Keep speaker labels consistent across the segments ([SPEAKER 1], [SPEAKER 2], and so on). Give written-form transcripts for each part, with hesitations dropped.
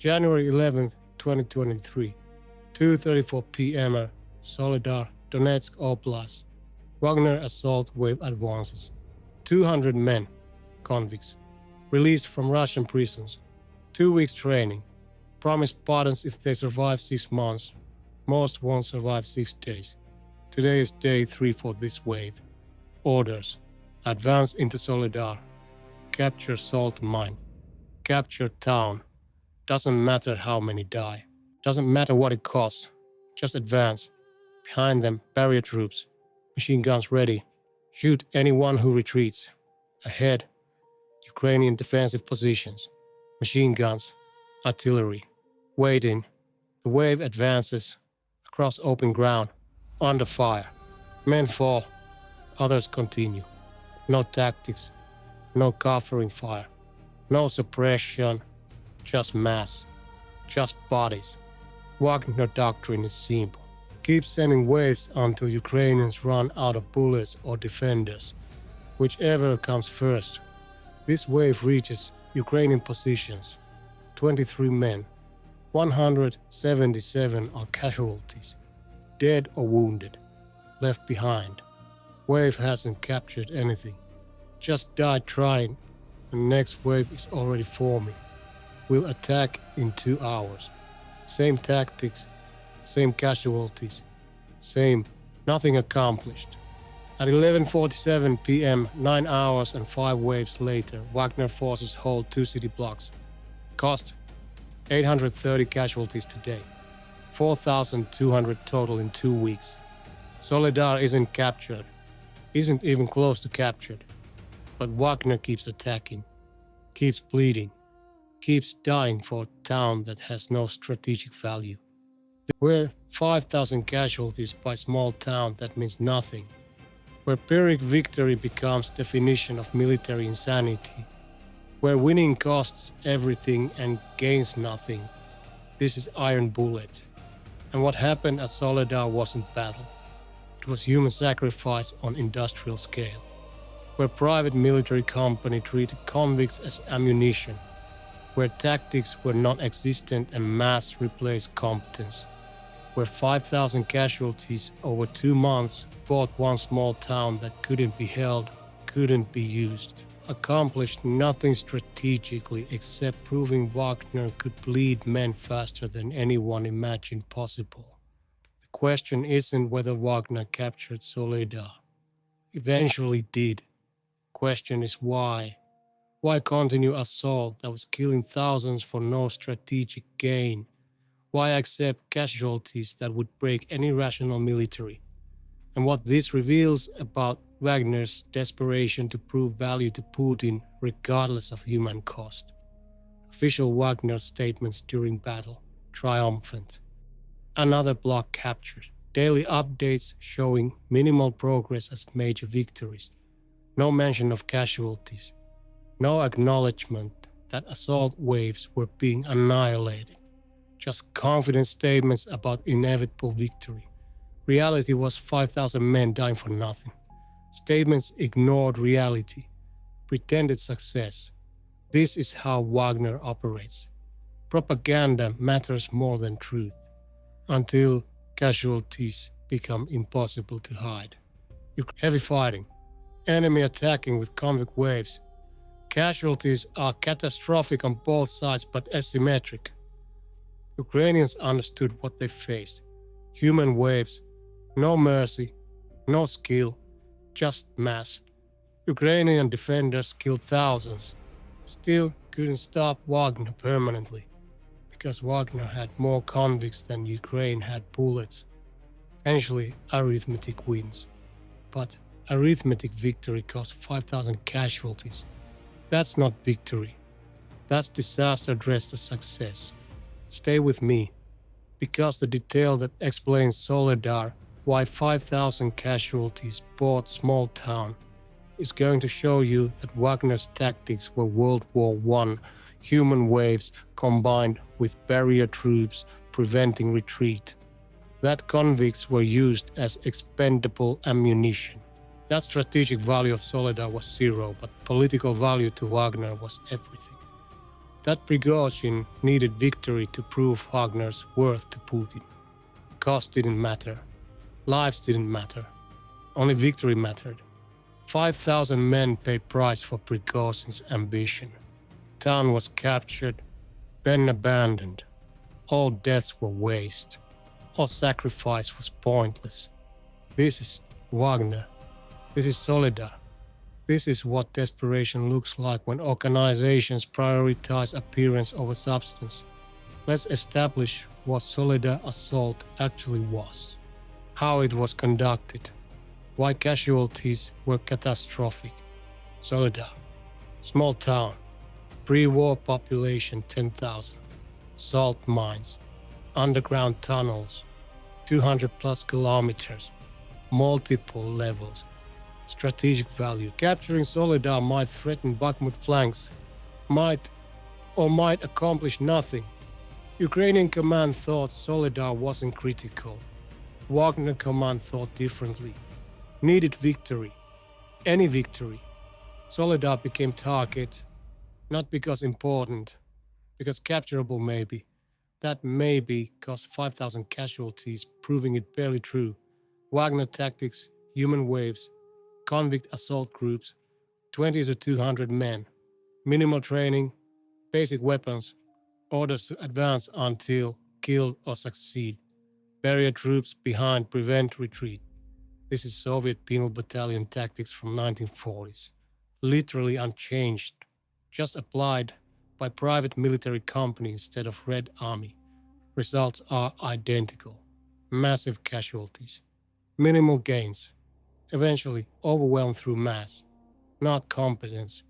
[SPEAKER 1] January 11th, 2023, 2:34 p.m. Soledar, Donetsk Oblast. Wagner assault wave advances. 200 men, convicts, released from Russian prisons. 2 weeks training. Promised pardons if they survive 6 months. Most won't survive 6 days. Today is day 3 for this wave. Orders. Advance into Soledar. Capture salt mine. Capture town. Doesn't matter how many die. Doesn't matter what it costs. Just advance. Behind them, barrier troops. Machine guns ready. Shoot anyone who retreats. Ahead, Ukrainian defensive positions. Machine guns. Artillery. Waiting. The wave advances. Across open ground. Under fire. Men fall. Others continue. No tactics. No covering fire. No suppression. Just mass. Just bodies. Wagner doctrine is simple. Keep sending waves until Ukrainians run out of bullets or defenders. Whichever comes first. This wave reaches Ukrainian positions. 23 men. 177 are casualties. Dead or wounded. Left behind. Wave hasn't captured anything. Just died trying. The next wave is already forming. We'll attack in 2 hours. Same tactics. Same casualties. Same, nothing accomplished. At 11:47 p.m., 9 hours and 5 waves later, Wagner forces hold 2 city blocks. Cost, 830 casualties today. 4,200 total in 2 weeks. Soledar isn't captured. Isn't even close to captured. But Wagner keeps attacking. Keeps bleeding. Keeps dying for a town that has no strategic value. Where 5,000 casualties by small town that means nothing. Where Pyrrhic victory becomes definition of military insanity. Where winning costs everything and gains nothing. This is IronBullet. And what happened at Soledar wasn't battle. It was human sacrifice on industrial scale. Where private military company treated convicts as ammunition. Where tactics were non-existent and mass replaced competence. Where 5,000 casualties over 2 months bought one small town that couldn't be held, couldn't be used, accomplished nothing strategically except proving Wagner could bleed men faster than anyone imagined possible. The question isn't whether Wagner captured Soledar. Eventually did. Question is why. Why continue assault that was killing thousands for no strategic gain? Why accept casualties that would break any rational military? And what this reveals about Wagner's desperation to prove value to Putin regardless of human cost. Official Wagner statements during battle, triumphant. Another block captured. Daily updates showing minimal progress as major victories. No mention of casualties. No acknowledgement that assault waves were being annihilated. Just confident statements about inevitable victory. Reality was 5,000 men dying for nothing. Statements ignored reality. Pretended success. This is how Wagner operates. Propaganda matters more than truth. Until casualties become impossible to hide. Heavy fighting. Enemy attacking with convict waves. Casualties are catastrophic on both sides but asymmetric. Ukrainians understood what they faced. Human waves. No mercy. No skill. Just mass. Ukrainian defenders killed thousands. Still couldn't stop Wagner permanently. Because Wagner had more convicts than Ukraine had bullets. Eventually, arithmetic wins. But arithmetic victory cost 5,000 casualties. That's not victory. That's disaster dressed as success. Stay with me, because the detail that explains Soledar, why 5,000 casualties bought small town, is going to show you that Wagner's tactics were World War I, human waves combined with barrier troops preventing retreat. That convicts were used as expendable ammunition. That strategic value of Soledar was zero, but political value to Wagner was everything. That Prigozhin needed victory to prove Wagner's worth to Putin. Cost didn't matter. Lives didn't matter. Only victory mattered. 5,000 men paid price for Prigozhin's ambition. Town was captured, then abandoned. All deaths were waste. All sacrifice was pointless. This is Wagner. This is Soledar. This is what desperation looks like when organizations prioritize appearance over substance. Let's establish what Soledar assault actually was, how it was conducted, why casualties were catastrophic. Soledar, small town, pre-war population 10,000, salt mines, underground tunnels, 200 plus kilometers, multiple levels. Strategic value. Capturing Soledar might threaten Bakhmut flanks, might accomplish nothing. Ukrainian command thought Soledar wasn't critical. Wagner command thought differently. Needed victory. Any victory. Soledar became target, not because important, because capturable maybe. That maybe cost 5,000 casualties, proving it barely true. Wagner tactics, human waves, convict assault groups, 20 to 200 men, minimal training, basic weapons, orders to advance until killed or succeed, barrier troops behind prevent retreat. This is Soviet penal battalion tactics from 1940s, literally unchanged, just applied by private military company instead of Red Army. Results are identical, massive casualties, minimal gains, eventually overwhelmed through mass, not competence,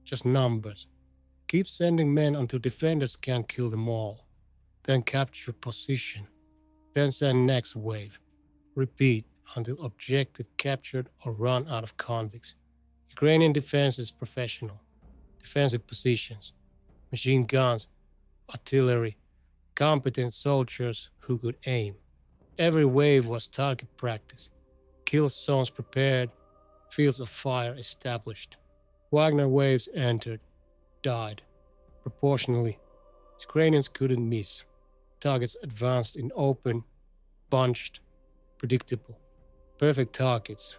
[SPEAKER 1] just numbers. Keep sending men until defenders can't kill them all, then capture position, then send next wave. Repeat until objective captured or run out of convicts. Ukrainian defense is professional. Defensive positions, machine guns, artillery, competent soldiers who could aim. Every wave was target practice. Kill zones prepared, fields of fire established. Wagner waves entered, died. Proportionally, Ukrainians couldn't miss. Targets advanced in open, bunched, predictable. Perfect targets.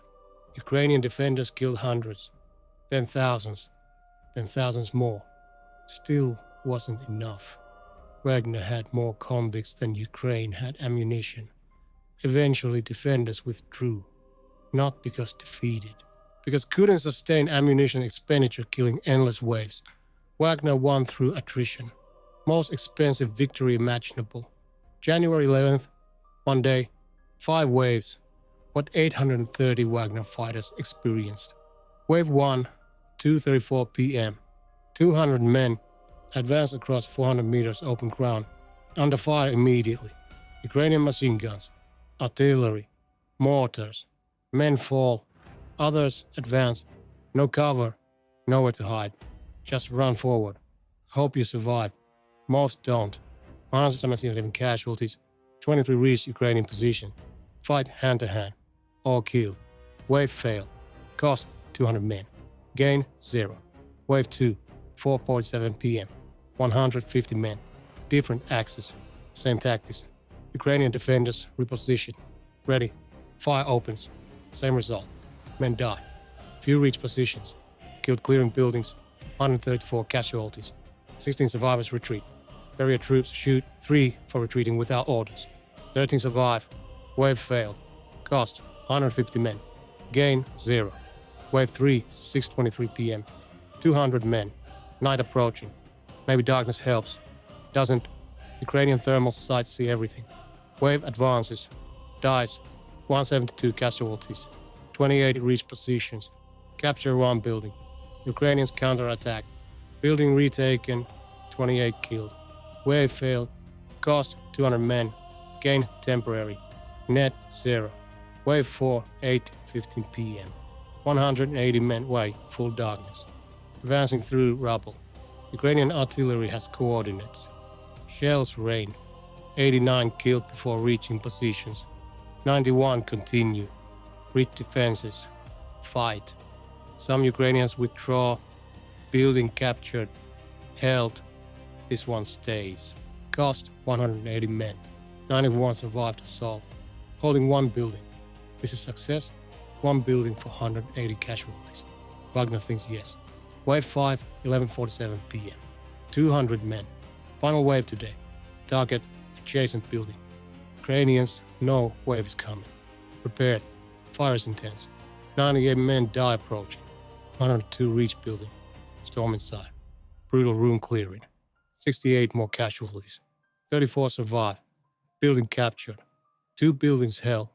[SPEAKER 1] Ukrainian defenders killed hundreds, then thousands more. Still wasn't enough. Wagner had more convicts than Ukraine had ammunition. Eventually defenders withdrew. Not because defeated, because couldn't sustain ammunition expenditure killing endless waves. Wagner won through attrition. Most expensive victory imaginable. January 11th, one day, 5 waves. What 830 Wagner fighters experienced. Wave 1, 2:34 p.m. 200 men advanced across 400 meters open ground, under fire immediately. Ukrainian machine guns, artillery, mortars. Men fall, others advance, no cover, nowhere to hide. Just run forward. Hope you survive. Most don't. 177 casualties, 23 reached Ukrainian position. Fight hand to hand. All killed. Wave failed. Cost 200 men. Gain 0. Wave 2, 4:47 p.m. 150 men. Different axes. Same tactics. Ukrainian defenders reposition. Ready. Fire opens. Same result. Men die. Few reach positions. Killed clearing buildings. 134 casualties. 16 survivors retreat. Barrier troops shoot 3 for retreating without orders. 13 survive. Wave failed. Cost 150 men. Gain 0. Wave 3, 6:23 p.m. 200 men. Night approaching. Maybe darkness helps. Doesn't. Ukrainian thermal sights see everything. Wave advances. Dies. 172 casualties. 28 reach positions. Capture 1 building. Ukrainians counterattack. Building retaken. 28 killed. Wave failed. Cost 200 men. Gain temporary. Net 0. Wave 4, 8:15 p.m. 180 men way, full darkness. Advancing through rubble. Ukrainian artillery has coordinates. Shells rain. 89 killed before reaching positions. 91 continue. Reach defenses. Fight. Some Ukrainians withdraw. Building captured. Held. This one stays. Cost 180 men. 91 survived assault, holding one building. This is success? One building for 180 casualties. Wagner thinks yes. Wave 5, 11:47 p.m. 200 men. Final wave today. Target, adjacent building. Ukrainians know wave is coming. Prepared. Fire is intense. 98 men die approaching. 102 reach building. Storm inside. Brutal room clearing. 68 more casualties. 34 survive. Building captured. 2 buildings held.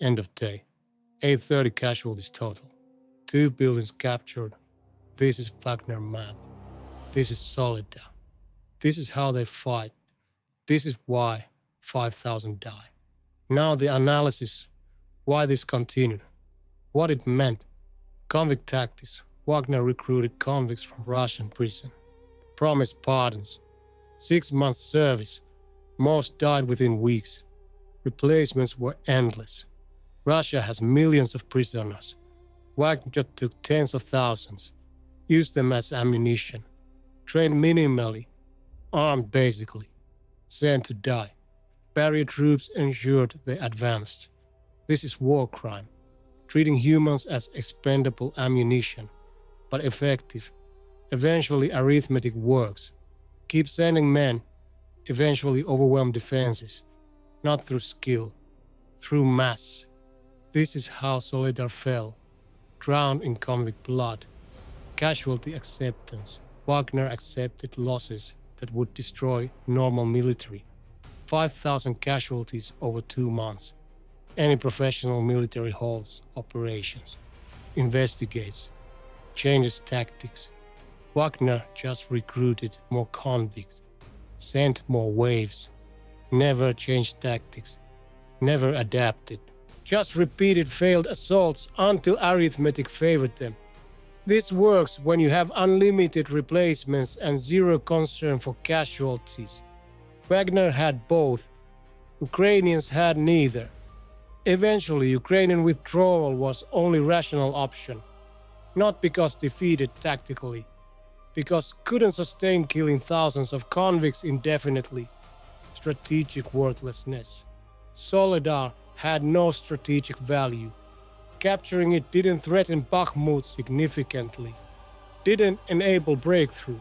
[SPEAKER 1] End of day. 830 casualties total. 2 buildings captured. This is Wagner math. This is Soledar. This is how they fight. This is why 5,000 die. Now the analysis. Why this continued. What it meant. Convict tactics. Wagner recruited convicts from Russian prison. Promised pardons. 6 months service. Most died within weeks. Replacements were endless. Russia has millions of prisoners. Wagner took tens of thousands. Used them as ammunition. Trained minimally. Armed basically. Sent to die. Barrier troops ensured they advanced. This is war crime. Treating humans as expendable ammunition. But effective. Eventually arithmetic works. Keep sending men. Eventually overwhelm defenses. Not through skill. Through mass. This is how Soledar fell. Drowned in convict blood. Casualty acceptance. Wagner accepted losses that would destroy normal military. 5,000 casualties over 2 months. Any professional military halts operations. Investigates. Changes tactics. Wagner just recruited more convicts. Sent more waves. Never changed tactics. Never adapted. Just repeated failed assaults until arithmetic favored them. This works when you have unlimited replacements and zero concern for casualties. Wagner had both. Ukrainians had neither. Eventually, Ukrainian withdrawal was only rational option. Not because defeated tactically, because couldn't sustain killing thousands of convicts indefinitely. Strategic worthlessness. Soledar had no strategic value. Capturing it didn't threaten Bakhmut significantly. Didn't enable breakthrough.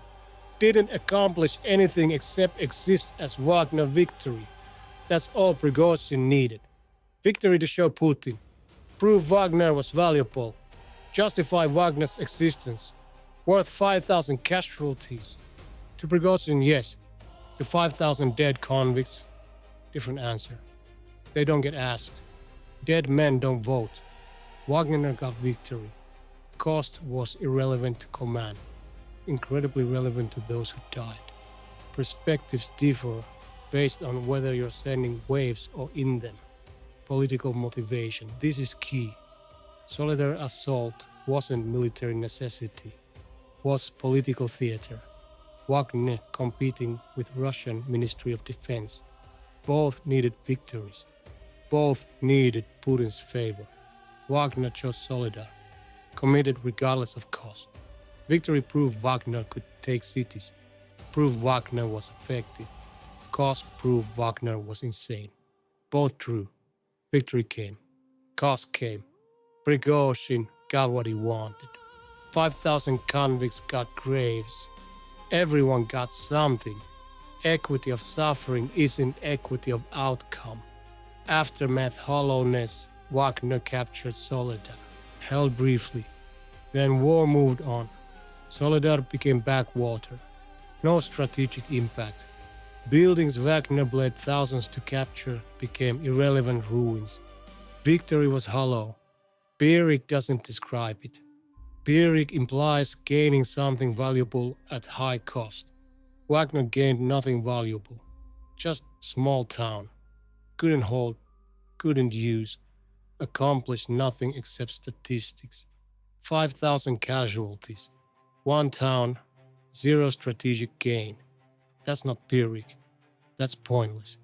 [SPEAKER 1] Didn't accomplish anything except exist as Wagner victory. That's all Prigozhin needed. Victory to show Putin. Prove Wagner was valuable. Justify Wagner's existence. Worth 5,000 casualties. To Prigozhin, yes. To 5,000 dead convicts, different answer. They don't get asked. Dead men don't vote. Wagner got victory. Cost was irrelevant to command. Incredibly relevant to those who died. Perspectives differ based on whether you're sending waves or in them. Political motivation. This is key. Soledar assault wasn't military necessity. Was political theater. Wagner competing with Russian Ministry of Defense. Both needed victories. Both needed Putin's favor. Wagner chose Soledar. Committed regardless of cost. Victory proved Wagner could take cities. Proved Wagner was effective. Cost proved Wagner was insane. Both true. Victory came. Cost came. Prigozhin got what he wanted. 5,000 convicts got graves. Everyone got something. Equity of suffering isn't equity of outcome. Aftermath hollowness, Wagner captured Soledar. Held briefly. Then war moved on. Soledar became backwater. No strategic impact. Buildings Wagner bled thousands to capture became irrelevant ruins. Victory was hollow. Pyrrhic doesn't describe it. Pyrrhic implies gaining something valuable at high cost. Wagner gained nothing valuable. Just small town. Couldn't hold, couldn't use, accomplished nothing except statistics. 5,000 casualties. One town, zero strategic gain. That's not Pyrrhic. That's pointless.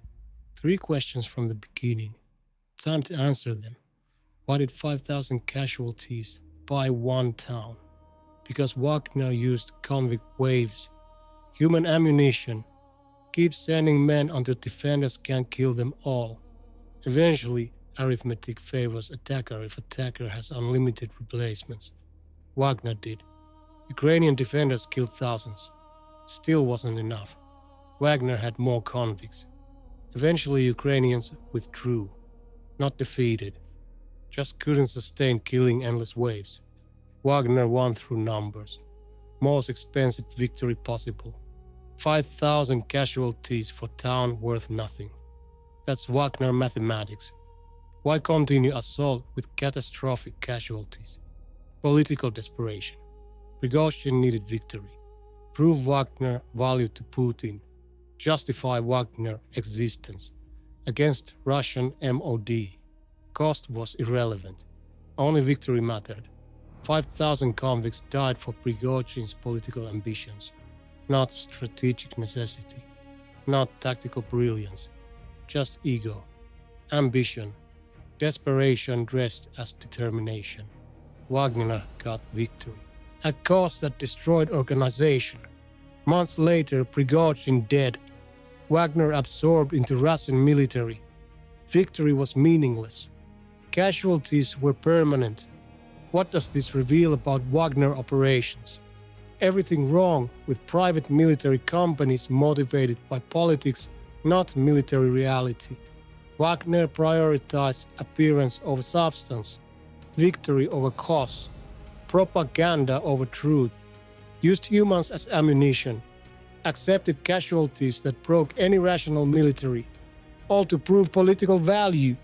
[SPEAKER 1] 3 questions from the beginning. Time to answer them. Why did 5,000 casualties buy one town? Because Wagner used convict waves. Human ammunition, Keep sending men until defenders can't kill them all. Eventually, arithmetic favors attacker if attacker has unlimited replacements. Wagner did. Ukrainian defenders killed thousands. Still wasn't enough. Wagner had more convicts. Eventually, Ukrainians withdrew. Not defeated. Just couldn't sustain killing endless waves. Wagner won through numbers. Most expensive victory possible. 5,000 casualties for town worth nothing. That's Wagner mathematics. Why continue assault with catastrophic casualties? Political desperation. Prigozhin needed victory. Prove Wagner value to Putin. Justify Wagner existence. Against Russian MOD. Cost was irrelevant. Only victory mattered. 5,000 convicts died for Prigozhin's political ambitions. Not strategic necessity. Not tactical brilliance. Just ego. Ambition. Desperation dressed as determination. Wagner got victory. A cost that destroyed organization. Months later, Prigozhin dead. Wagner absorbed into Russian military. Victory was meaningless. Casualties were permanent. What does this reveal about Wagner operations? Everything wrong with private military companies motivated by politics, not military reality. Wagner prioritized appearance over substance, victory over cause, propaganda over truth, used humans as ammunition, accepted casualties that broke any rational military, all to prove political value.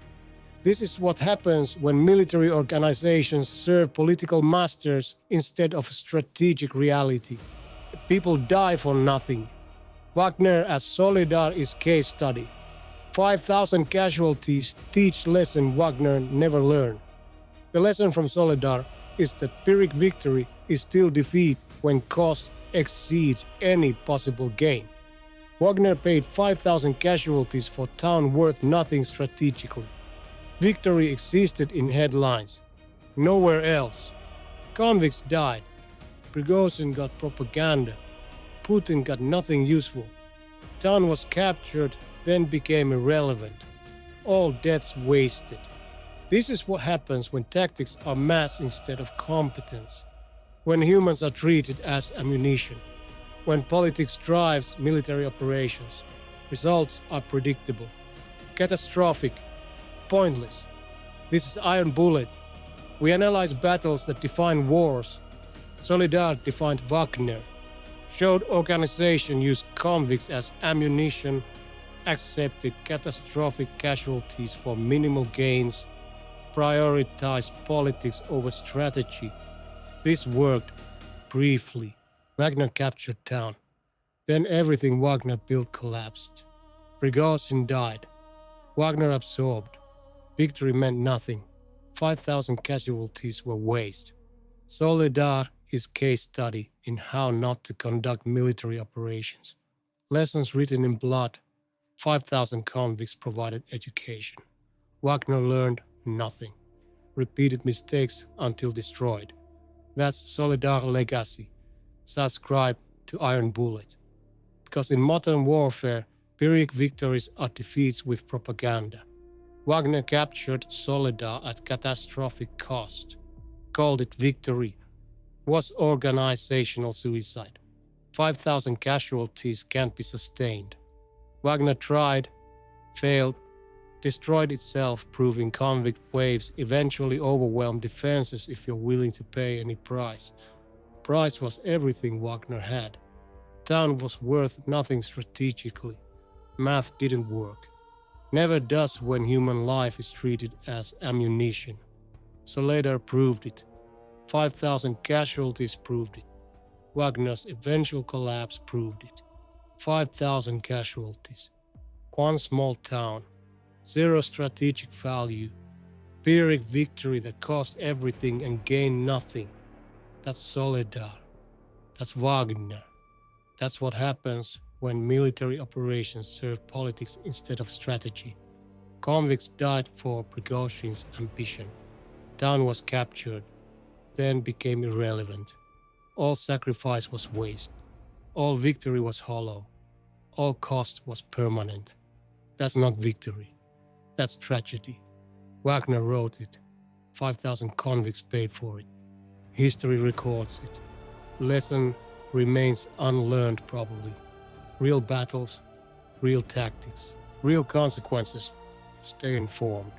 [SPEAKER 1] This is what happens when military organizations serve political masters instead of strategic reality. People die for nothing. Wagner as Soledar is case study. 5,000 casualties teach lesson Wagner never learned. The lesson from Soledar is that Pyrrhic victory is still defeat when cost exceeds any possible gain. Wagner paid 5,000 casualties for town worth nothing strategically. Victory existed in headlines. Nowhere else. Convicts died. Prigozhin got propaganda. Putin got nothing useful. Town was captured, then became irrelevant. All deaths wasted. This is what happens when tactics are mass instead of competence. When humans are treated as ammunition. When politics drives military operations. Results are predictable. Catastrophic. Pointless. This is IronBullet. We analyze battles that define wars. Soledar defined Wagner. Showed organization used convicts as ammunition, accepted catastrophic casualties for minimal gains, prioritized politics over strategy. This worked briefly. Wagner captured town. Then everything Wagner built collapsed. Prigozhin died. Wagner absorbed. Victory meant nothing. 5,000 casualties were waste. Soledar is case study in how not to conduct military operations. Lessons written in blood. 5,000 convicts provided education. Wagner learned nothing. Repeated mistakes until destroyed. That's Soledar legacy. Subscribe to IronBullet. Because in modern warfare, Pyrrhic victories are defeats with propaganda. Wagner captured Soledar at catastrophic cost. Called it victory. Was organizational suicide. 5,000 casualties can't be sustained. Wagner tried, failed, destroyed itself, proving convict waves eventually overwhelmed defenses if you're willing to pay any price. Price was everything Wagner had. Town was worth nothing strategically. Math didn't work. Never does when human life is treated as ammunition. Soledar proved it. 5,000 casualties proved it. Wagner's eventual collapse proved it. 5,000 casualties. One small town. Zero strategic value. Pyrrhic victory that cost everything and gained nothing. That's Soledar. That's Wagner. That's what happens when military operations serve politics instead of strategy. Convicts died for Prigozhin's ambition. Town was captured, then became irrelevant. All sacrifice was waste. All victory was hollow. All cost was permanent. That's not victory. That's tragedy. Wagner wrote it. 5,000 convicts paid for it. History records it. Lesson remains unlearned probably. Real battles, real tactics, real consequences. Stay informed.